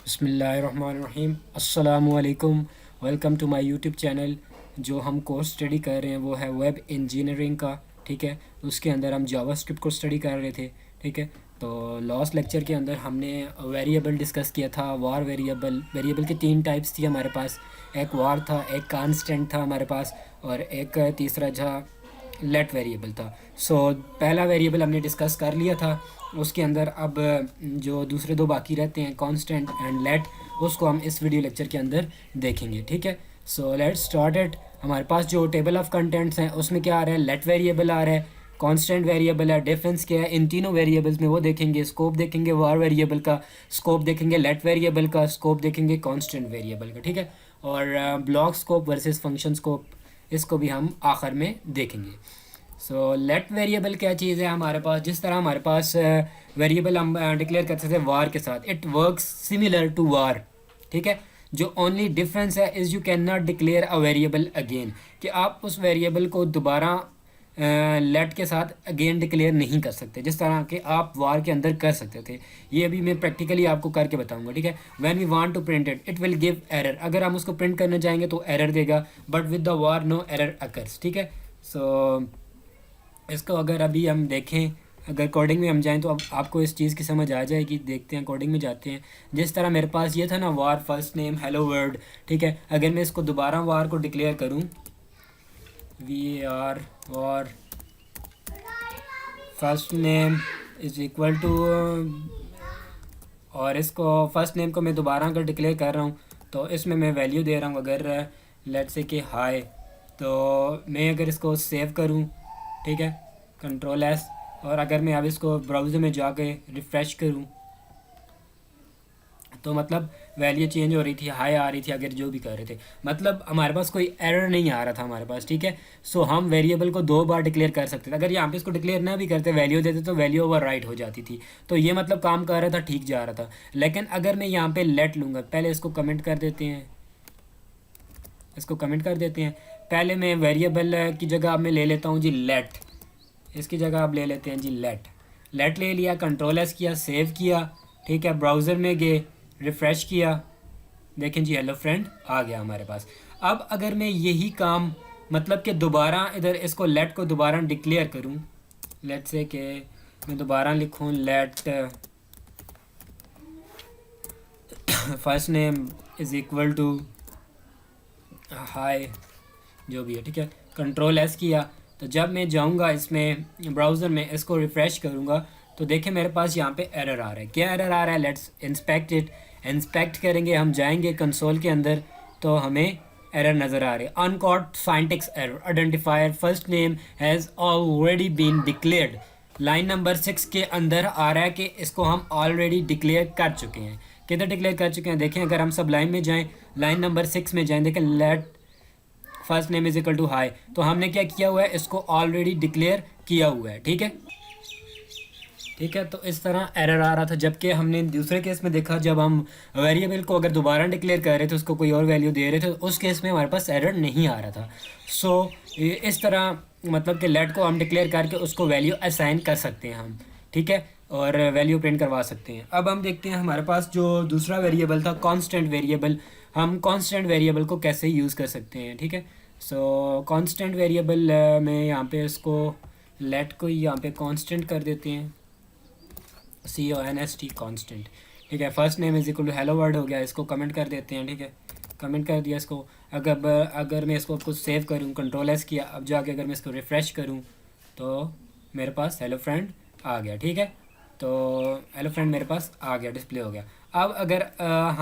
बिस्मिल्लाहिर्रहमानिर्रहीम अस्सलामुअलैकुम। Welcome to my YouTube channel. जो हम कोर्स स्टडी कर रहे हैं वो है वेब इंजीनियरिंग का। ठीक है, उसके अंदर हम जावास्क्रिप्ट को स्टडी कर रहे थे। ठीक है, तो लास्ट लेक्चर के अंदर हमने वेरिएबल डिस्कस किया था। वार वेरिएबल वेरिएबल के तीन टाइप्स थी हमारे पास। एक वार था, एक कांस्टेंट था हमारे पास, और एक तीसरा था लेट वेरिएबल था। पहला वेरिएबल हमने डिस्कस कर लिया था। उसके अंदर अब जो दूसरे दो बाकी रहते हैं, कांस्टेंट एंड लेट, उसको हम इस वीडियो लेक्चर के अंदर देखेंगे। ठीक है, सो लेट्स स्टार्ट इट। हमारे पास जो टेबल ऑफ कंटेंट्स हैं उसमें क्या आ रहा है, लेट वेरिएबल आ रहा है, कांस्टेंट वेरिएबल है, डिफरेंस क्या है इन तीनों वेरिएबल्स में वो देखेंगे। स्कोप देखेंगे वार वेरिएबल का, स्कोप देखेंगे लेट वेरिएबल का, स्कोप देखेंगे कांस्टेंट वेरिएबल का। ठीक है, और block scope versus function scope, इसको भी हम आखिर में देखेंगे। लेट वेरिएबल क्या चीज़ है हमारे पास। जिस तरह हमारे पास वेरिएबल हम डिक्लेयर करते थे वार के साथ, इट वर्क्स सिमिलर टू वार। ठीक है, जो ओनली डिफरेंस है is you can not declare a variable again, कि आप उस वेरिएबल को दोबारा लेट के साथ अगेन डिक्लेयर नहीं कर सकते, जिस तरह के आप वार के अंदर कर सकते थे। ये अभी मैं प्रैक्टिकली आपको करके बताऊंगा। ठीक है, when we want to print it, it will give error. अगर हम उसको प्रिंट करने जाएंगे तो एरर देगा, but with the var no error occurs. ठीक है, इसको अगर अभी हम देखें, अगर कोडिंग में हम जाएं तो अब आपको इस चीज़ की समझ आ जाएगी। देखते हैं, कोडिंग में जाते हैं। जिस तरह मेरे पास ये था ना, वार फर्स्ट नेम हेलो वर्ल्ड। ठीक है, अगर मैं इसको दोबारा वार को डिक्लेयर करूं, we are var first name is equal to, और इसको फर्स्ट नेम को मैं दोबारा अगर डिक्लेयर कर रहा हूँ तो इसमें मैं वैल्यू दे रहा हूँ, अगर लेट्स से कि हाई, तो मैं अगर इसको सेव करूँ, ठीक है, कंट्रोल एस, और अगर मैं अब इसको ब्राउज़र में जाके रिफ़्रेश करूं तो मतलब वैल्यू चेंज हो रही थी, हाई आ रही थी, अगर जो भी कर रहे थे, मतलब हमारे पास कोई एरर नहीं आ रहा था हमारे पास। ठीक है, हम वेरिएबल को दो बार डिक्लेयर कर सकते थे। अगर यहाँ पे इसको डिक्लेयर ना भी करते, वैल्यू देते, तो वैल्यू ओवर राइट हो जाती थी। तो ये मतलब काम कर रहा था, ठीक जा रहा था। लेकिन अगर मैं यहाँ पे लेट लूँगा, पहले इसको कमेंट कर देते हैं, इसको कमेंट कर देते हैं। पहले मैं वेरिएबल की जगह अब मैं ले लेता हूँ जी लेट, इसकी जगह आप ले लेते हैं जी लेट। लेट ले लिया, कंट्रोल एस किया, सेव किया। ठीक है, ब्राउज़र में गए, रिफ़्रेश किया, देखें जी हेलो फ्रेंड आ गया हमारे पास। अब अगर मैं यही काम मतलब कि दोबारा इधर इसको लेट को दोबारा डिक्लेयर करूं, लेट से कि मैं दोबारा लिखूं let first name is equal to hi, जो भी है। ठीक है, कंट्रोल एस किया, तो जब मैं जाऊंगा इसमें ब्राउज़र में, इसको रिफ़्रेश करूंगा, तो देखें मेरे पास यहाँ पे एरर आ रहा है। क्या एरर आ रहा है, लेट्स इंस्पेक्ट इट। इंस्पेक्ट करेंगे, हम जाएंगे कंसोल के अंदर, तो हमें एरर नज़र आ रही है, uncaught syntax error, identifier first name has already been declared. Line number 6 के अंदर आ रहा है कि इसको हम ऑलरेडी डिक्लेयर कर चुके हैं। किधर डिक्लेयर कर चुके हैं, देखें अगर हम सब लाइन में जाएँ, लाइन नंबर 6 में जाएँ, देखें let first name is equal to hi, तो हमने क्या किया हुआ है, इसको ऑलरेडी डिक्लेयर किया हुआ है। ठीक है, ठीक है, तो इस तरह एरर आ रहा था। जबकि हमने दूसरे केस में देखा, जब हम वेरिएबल को अगर दोबारा डिक्लेयर कर रहे थे, उसको कोई और वैल्यू दे रहे थे, तो उस केस में हमारे पास एरर नहीं आ रहा था। इस तरह मतलब कि लेट को हम डिक्लेयर करके उसको वैल्यू असाइन कर सकते हैं हम। ठीक है, और वैल्यू प्रिंट करवा सकते हैं। अब हम देखते हैं हमारे पास जो दूसरा वेरिएबल था कांस्टेंट वेरिएबल, हम कांस्टेंट वेरिएबल को कैसे यूज़ कर सकते हैं। ठीक है, कांस्टेंट वेरिएबल में यहाँ पे इसको लेट को यहाँ पे कांस्टेंट कर देते हैं, CONST कांस्टेंट। ठीक है, first name is equal to hello world हो गया, इसको कमेंट कर देते हैं। ठीक है, कमेंट कर दिया इसको। अगर मैं इसको कुछ सेव करूँ, कंट्रोल एस किया, अब जाके अगर मैं इसको रिफ़्रेश करूँ तो मेरे पास हेलो फ्रेंड आ गया। ठीक है, तो हेलो फ्रेंड मेरे पास आ गया, डिस्प्ले हो गया। अब अगर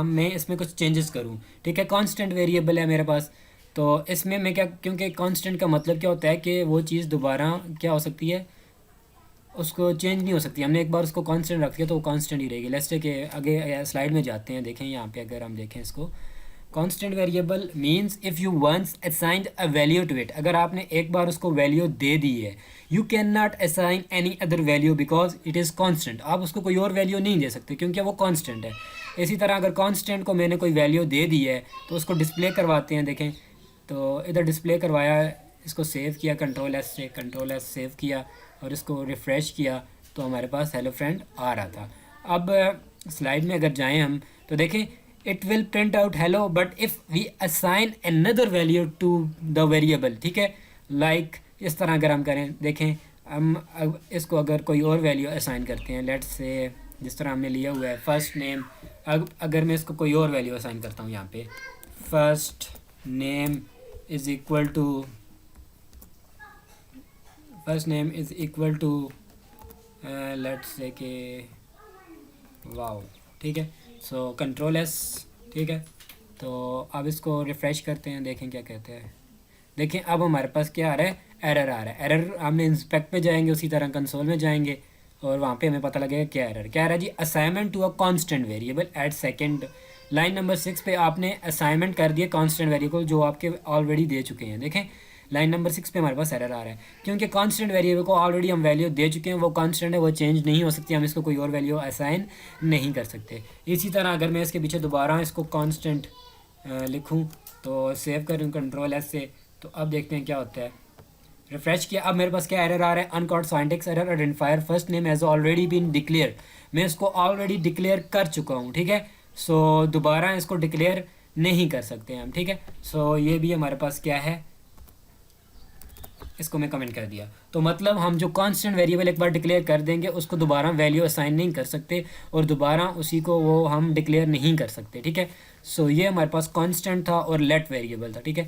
मैं इसमें कुछ चेंजेस करूँ, ठीक है, कांस्टेंट वेरिएबल है मेरे पास, तो इसमें मैं क्या, क्योंकि कांस्टेंट का मतलब क्या होता है कि वो चीज़ दोबारा क्या हो सकती है, उसको चेंज नहीं हो सकती। हमने एक बार उसको कांस्टेंट रख दिया तो वो कांस्टेंट ही रहेगी। लेट्स से कि आगे स्लाइड में जाते हैं, देखें यहाँ पे अगर हम देखें इसको, constant variable means if you once assigned a value to it, अगर आपने एक बार उसको वैल्यू दे दी है, you can not assign any other value because it is constant. आप उसको कोई और वैल्यू नहीं दे सकते क्योंकि वो कांस्टेंट है। इसी तरह अगर कांस्टेंट को मैंने कोई वैल्यू दे दी है तो उसको डिस्प्ले करवाते हैं। देखें, तो इधर डिस्प्ले करवाया, इसको सेव किया कंट्रोल एस से, कंट्रोल एस सेव किया और इसको रिफ़्रेश किया, तो हमारे पास हेलो फ्रेंड आ रहा था। अब स्लाइड में अगर जाएं हम तो देखें it will print out hello, but if we assign another value to the variable, ठीक है, लाइक इस तरह अगर हम करें, देखें हम इसको अगर कोई और वैल्यू असाइन करते हैं, लेट्स से जिस तरह हमने लिया हुआ है फर्स्ट नेम, अगर मैं इसको कोई और वैल्यू असाइन करता हूँ यहाँ पे, first name is equal to let's say के वाओ, ठीक है, सो कंट्रोल एस, ठीक है। तो अब इसको रिफ़्रेश करते हैं, देखें क्या कहते हैं। देखें अब हमारे पास क्या आ रहा है, एरर आ रहा है। एरर हमने इंस्पेक्ट पे जाएंगे, उसी तरह कंसोल में जाएंगे और वहाँ पे हमें पता लगेगा क्या एरर क्या आ रहा है जी। Assignment to a constant variable at second, line number 6 पे आपने असाइनमेंट कर दिया कांस्टेंट वेरिएबल जो आपके ऑलरेडी दे चुके हैं। देखें लाइन नंबर 6 पे हमारे पास एरर आ रहा है क्योंकि कांस्टेंट वेरिएबल को ऑलरेडी हम वैल्यू दे चुके हैं, वो कांस्टेंट है, वो चेंज नहीं हो सकती, हम इसको कोई और वैल्यू असाइन नहीं कर सकते। इसी तरह अगर मैं इसके पीछे दोबारा इसको कांस्टेंट लिखूं तो सेव करूं कंट्रोल एस से, तो अब देखते हैं क्या होता है। रिफ्रेश किया, अब मेरे पास क्या एरर आ रहा है, uncaught syntax error identifier first name has already been declared. मैं इसको ऑलरेडी डिक्लेयर कर चुका हूँ, ठीक है, सो दोबारा इसको डिक्लेयर नहीं कर सकते हम, ठीक है। सो ये भी हमारे पास क्या है, इसको मैं कमेंट कर दिया। तो मतलब हम जो कांस्टेंट वेरिएबल एक बार डिक्लेयर कर देंगे उसको दोबारा वैल्यू असाइन नहीं कर सकते और दोबारा उसी को वो हम डिक्लेयर नहीं कर सकते, ठीक है। सो ये हमारे पास कांस्टेंट था और लेट वेरिएबल था, ठीक है।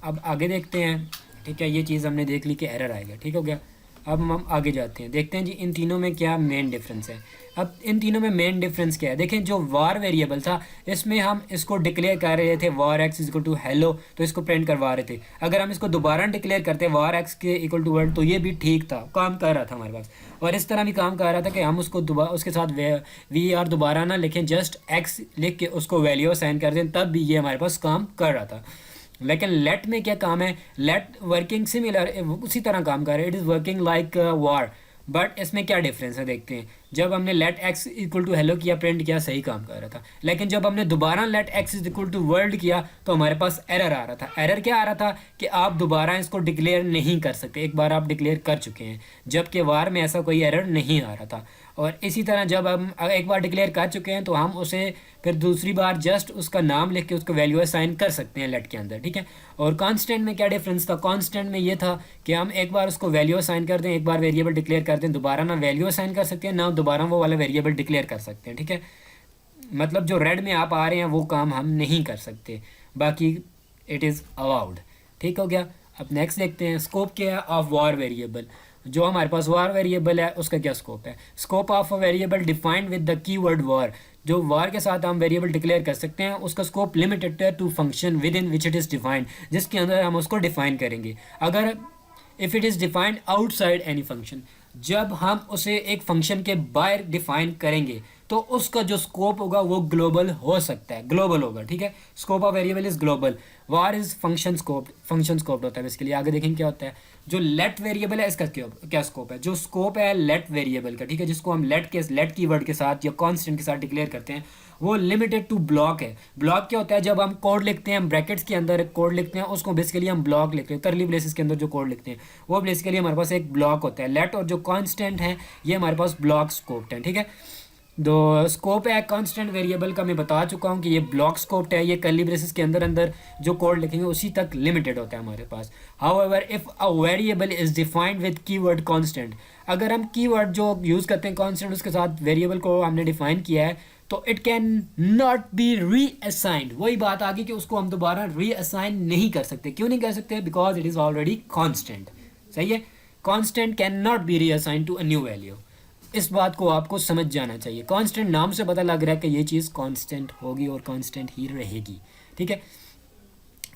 अब आगे देखते हैं, ठीक है, ये चीज़ हमने देख ली कि एरर आएगा, ठीक हो गया। अब हम आगे जाते हैं, देखते हैं जी इन तीनों में क्या मेन डिफरेंस है। अब इन तीनों में मेन डिफरेंस क्या है, देखें जो वार वेरिएबल था इसमें हम इसको डिक्लेयर कर रहे थे वार एक्स इक्वल टू हेलो, तो इसको प्रिंट करवा रहे थे। अगर हम इसको दोबारा डिक्लेयर करते वार एक्स के इक्वल टू वर्ल्ड तो ये भी ठीक था, काम कर रहा था हमारे पास। और इस तरह भी काम कर रहा था कि हम उसको दोबारा उसके साथ वी आर दोबारा ना लिखें, जस्ट एक्स लिख के उसको वैल्यू असाइन कर दें, तब भी ये हमारे पास काम कर रहा था। लेकिन लेट में क्या काम है, लेट वर्किंग सिमिलर उसी तरह काम कर रहा है, it is working like var, but इसमें क्या डिफरेंस है देखते हैं। जब हमने let x equal to hello किया, प्रिंट किया, सही काम कर रहा था, लेकिन जब हमने दोबारा let x equal to world किया तो हमारे पास एरर आ रहा था। एरर क्या आ रहा था कि आप दोबारा इसको डिक्लेयर नहीं कर सकते, एक बार आप डिक्लेयर कर चुके हैं, जबकि वार में ऐसा कोई एरर नहीं आ रहा था। और इसी तरह जब हम एक बार डिक्लेयर कर चुके हैं तो हम उसे फिर दूसरी बार जस्ट उसका नाम लिख के उसको वैल्यू असाइन कर सकते हैं लेट के अंदर, ठीक है। और कांस्टेंट में क्या डिफरेंस था, कांस्टेंट में ये था कि हम एक बार उसको वैल्यू असाइन कर दें, एक बार वेरिएबल डिक्लेयर कर दें, दोबारा ना वैल्यू असाइन कर सकते हैं ना दोबारा वो वाला वेरिएबल डिक्लेयर कर सकते हैं, ठीक है। मतलब जो रेड में आप आ रहे हैं वो काम हम नहीं कर सकते, बाकी इट इज़ अलाउड, ठीक हो गया। अब नेक्स्ट देखते हैं स्कोप क्या है ऑफ वार वेरिएबल। जो हमारे पास वार वेरिएबल है उसका क्या स्कोप है, scope of a variable defined with the keyword var. जो वार के साथ हम वेरिएबल डिक्लेयर कर सकते हैं उसका स्कोप लिमिटेड है to function within which it is defined, जिसके अंदर हम उसको डिफाइन करेंगे। अगर if it is defined outside any function, जब हम उसे एक फंक्शन के बाहर डिफाइन करेंगे तो उसका जो स्कोप होगा वो ग्लोबल हो सकता है, ग्लोबल होगा, ठीक है। Scope of variable is global, war is function scope होता है। इसके लिए आगे देखेंगे क्या होता है। जो लेट वेरिएबल है इसका क्या स्कोप है, जो स्कोप है लेट वेरिएबल का, ठीक है, जिसको हम लेट कीवर्ड के साथ या कांस्टेंट के साथ डिक्लेयर करते हैं, वो लिमिटेड टू ब्लॉक है। ब्लॉक क्या होता है, जब हम कोड लिखते हैं, हम ब्रैकेट्स के अंदर कोड लिखते हैं, उसको बेसिकली हम ब्लॉक लिखते हैं। करली ब्रेसेस के अंदर जो कोड लिखते हैं वो बेसिकली हमारे पास एक ब्लॉक होता है। लेट और जो कांस्टेंट है ये हमारे पास ब्लॉक स्कोप है, ठीक है। दो स्कोप है कांस्टेंट वेरिएबल का मैं बता चुका हूँ कि ये ब्लॉक स्कोप है, ये कर्ली ब्रेसेस के अंदर अंदर जो कोड लिखेंगे उसी तक लिमिटेड होता है हमारे पास। However if a variable is defined with keyword constant, अगर हम कीवर्ड जो यूज़ करते हैं कांस्टेंट उसके साथ वेरिएबल को हमने डिफाइन किया है तो इट कैन नॉट बी रीअसाइंड। वही बात आ गई कि उसको हम दोबारा रीअसाइन नहीं कर सकते। क्यों नहीं कर सकते, because it is already constant, सही है। Constant can not be reassigned to a new value, इस बात को आपको समझ जाना चाहिए। कांस्टेंट नाम से पता लग रहा है कि ये चीज़ कांस्टेंट होगी और कांस्टेंट ही रहेगी, ठीक है।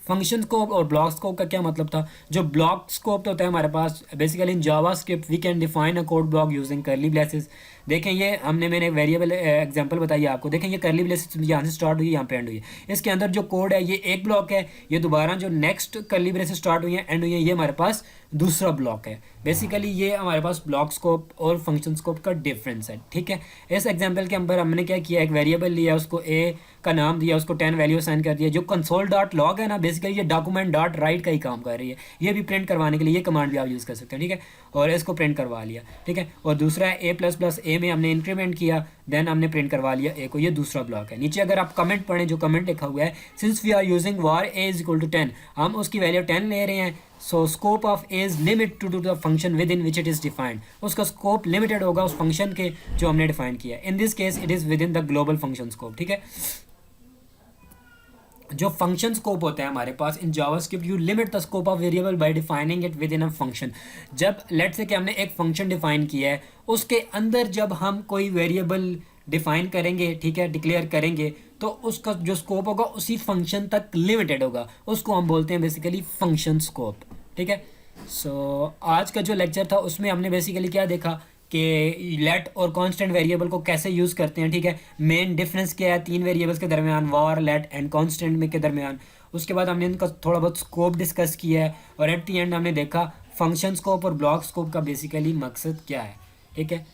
फंक्शन स्कोप और ब्लॉक स्कोप का क्या मतलब था। जो ब्लॉक स्कोप होता है हमारे पास basically in JavaScript we can define a code block using curly braces. देखें ये मैंने वेरिएबल एग्जांपल बताई आपको। देखें ये कर्ली ब्रेसेस यहाँ से स्टार्ट हुई, यहाँ पे एंड हुई है। इसके अंदर जो कोड है ये एक ब्लॉक है, ये दोबारा जो नेक्स्ट कर्ली ब्रेसेस स्टार्ट हुई है एंड हुई है ये हमारे पास दूसरा ब्लॉक है। बेसिकली ये हमारे पास ब्लॉक स्कोप और फंक्शन स्कोप का डिफरेंस है, ठीक है। इस एग्जाम्पल के अंदर हमने क्या किया, एक वेरिएबल लिया, उसको ए का नाम दिया, उसको 10 वैल्यू असाइन कर दिया। जो कंसोल डॉट लॉग है ना, बेसिकली ये डॉक्यूमेंट डॉट राइट का ही काम कर रही है। ये भी प्रिंट करवाने के लिए ये कमांड भी आप यूज़ कर सकते हैं, ठीक है। और इसको प्रिंट करवा लिया, ठीक है। और दूसरा है ए प्लस प्लस, ए ए में हमने इंक्रीमेंट किया, देन हमने प्रिंट करवा लिया ए को। ये दूसरा ब्लॉक है। नीचे अगर आप कमेंट पढ़ें, जो कमेंट लिखा हुआ है, since we are using var a is equal to 10, हम उसकी वैल्यू 10 ले रहे हैं, so scope of a is limit to the function within which it is defined. उसका स्कोप लिमिटेड होगा उस फंक्शन के जो हमने डिफाइन किया। In this case it is within the global function scope, ठीक है। जो फंक्शन स्कोप होता है हमारे पास in JavaScript, you limit the scope of variable bye defining it with in a function. जब लेट्स से कि हमने एक फंक्शन डिफाइन किया है, उसके अंदर जब हम कोई वेरिएबल डिफाइन करेंगे, ठीक है, डिक्लेयर करेंगे, तो उसका जो स्कोप होगा उसी फंक्शन तक लिमिटेड होगा। उसको हम बोलते हैं बेसिकली फंक्शन स्कोप, ठीक है। सो आज का जो लेक्चर था उसमें हमने बेसिकली क्या देखा कि लेट और कांस्टेंट वेरिएबल को कैसे यूज़ करते हैं, ठीक है। मेन डिफरेंस क्या है तीन वेरिएबल्स के दरमियान, वार, लेट एंड कांस्टेंट में के दरमियान। उसके बाद हमने इनका थोड़ा बहुत स्कोप डिस्कस किया है, और एट दी एंड हमने देखा फंक्शन स्कोप और ब्लॉक स्कोप का बेसिकली मकसद क्या है, ठीक है।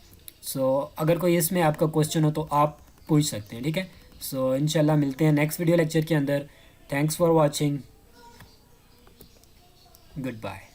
सो अगर कोई इसमें आपका क्वेश्चन हो तो आप पूछ सकते हैं, ठीक है। सो इंशाल्लाह मिलते हैं नेक्स्ट वीडियो लेक्चर के अंदर। Thanks for watching, good bye.